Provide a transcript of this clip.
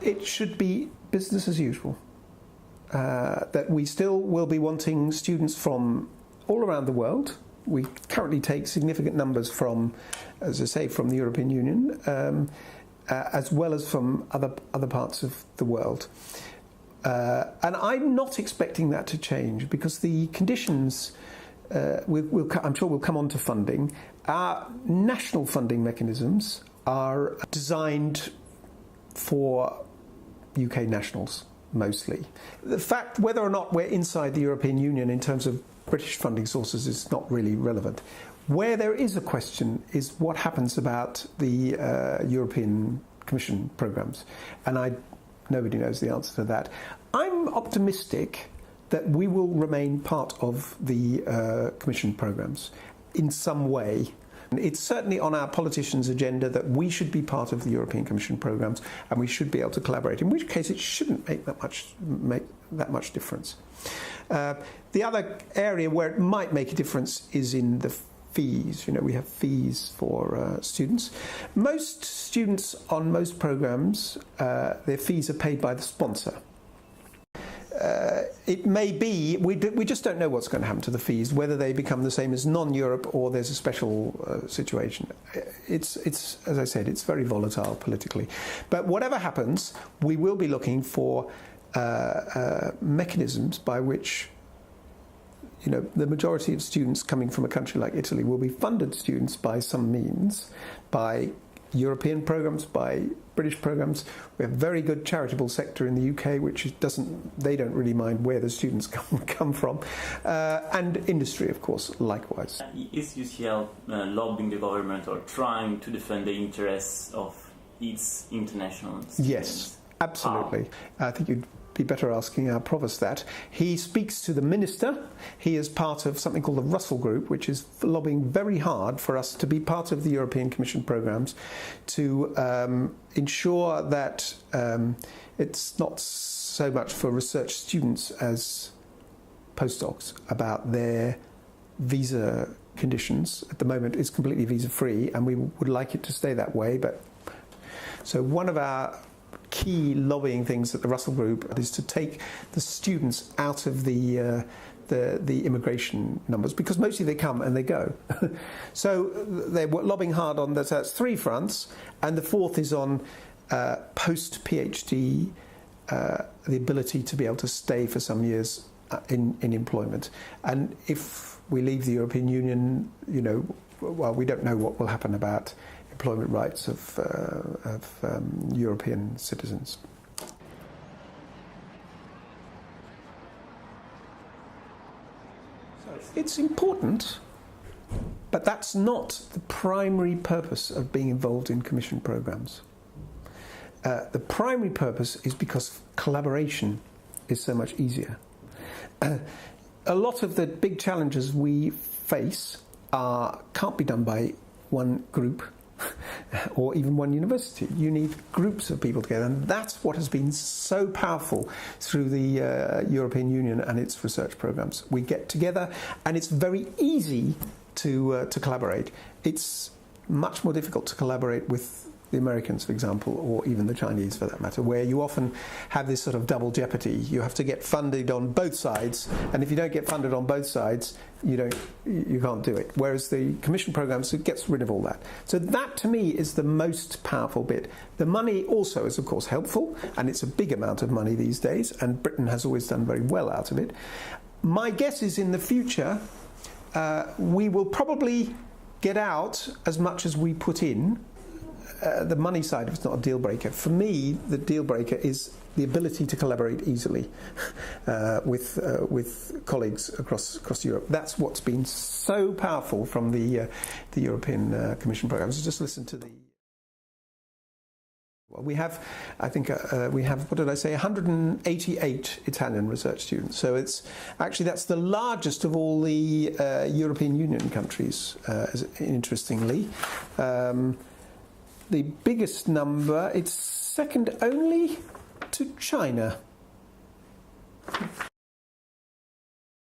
it should be business as usual. That we still will be wanting students from all around the world. We currently take significant numbers from, as I say, from the European Union, as well as from other parts of the world. And I'm not expecting that to change because the conditions, I'm sure we'll come on to funding. Our national funding mechanisms are designed for UK nationals, mostly. The fact whether or not we're inside the European Union in terms of British funding sources is not really relevant. Where there is a question is what happens about the European Commission programmes. And nobody knows the answer to that. I'm optimistic that we will remain part of the Commission programmes in some way. It's certainly on our politicians' agenda that we should be part of the European Commission programmes and we should be able to collaborate, in which case it shouldn't make that much difference. The other area where it might make a difference is in the fees. You know, we have fees for students. Most students on most programmes, their fees are paid by the sponsor. It may be, we just don't know what's going to happen to the fees, whether they become the same as non-Europe or there's a special situation. It's, as I said, it's very volatile politically. But whatever happens, we will be looking for mechanisms by which, you know, the majority of students coming from a country like Italy will be funded students by some means, by European programmes, by British programmes. We have a very good charitable sector in the UK, which they don't really mind where the students come from, and industry, of course, likewise. Is UCL lobbying the government or trying to defend the interests of its international students? Yes, absolutely. I think you'd be better asking our Provost that. He speaks to the Minister. He is part of something called the Russell Group, which is lobbying very hard for us to be part of the European Commission programmes to ensure that it's not so much for research students as postdocs about their visa conditions. At the moment it's completely visa-free and we would like it to stay that way. But so one of our key lobbying things at the Russell Group is to take the students out of the immigration numbers, because mostly they come and they go. So they're lobbying hard on that. So that's 3 fronts, and the 4th is on post-PhD, the ability to be able to stay for some years in employment. And if we leave the European Union, you know, well, we don't know what will happen about employment rights of European citizens. So it's important, but that's not the primary purpose of being involved in Commission programmes. The primary purpose is because collaboration is so much easier. A lot of the big challenges we face can't be done by one group or even one university. You need groups of people together, and that's what has been so powerful through the European Union and its research programmes. We get together and it's very easy to collaborate. It's much more difficult to collaborate with the Americans, for example, or even the Chinese for that matter, where you often have this sort of double jeopardy. You have to get funded on both sides, and if you don't get funded on both sides, you can't do it. Whereas the Commission programmes, it gets rid of all that. So that, to me, is the most powerful bit. The money also is, of course, helpful, and it's a big amount of money these days, and Britain has always done very well out of it. My guess is in the future, we will probably get out as much as we put in. The money side of it's not a deal breaker. For me, the deal breaker is the ability to collaborate easily with colleagues across Europe. That's what's been so powerful from the European Commission programmes. Just listen to the. Well, we have, I think, what did I say, 188 Italian research students. So it's actually, that's the largest of all the European Union countries, interestingly. The biggest number, it's second only to China.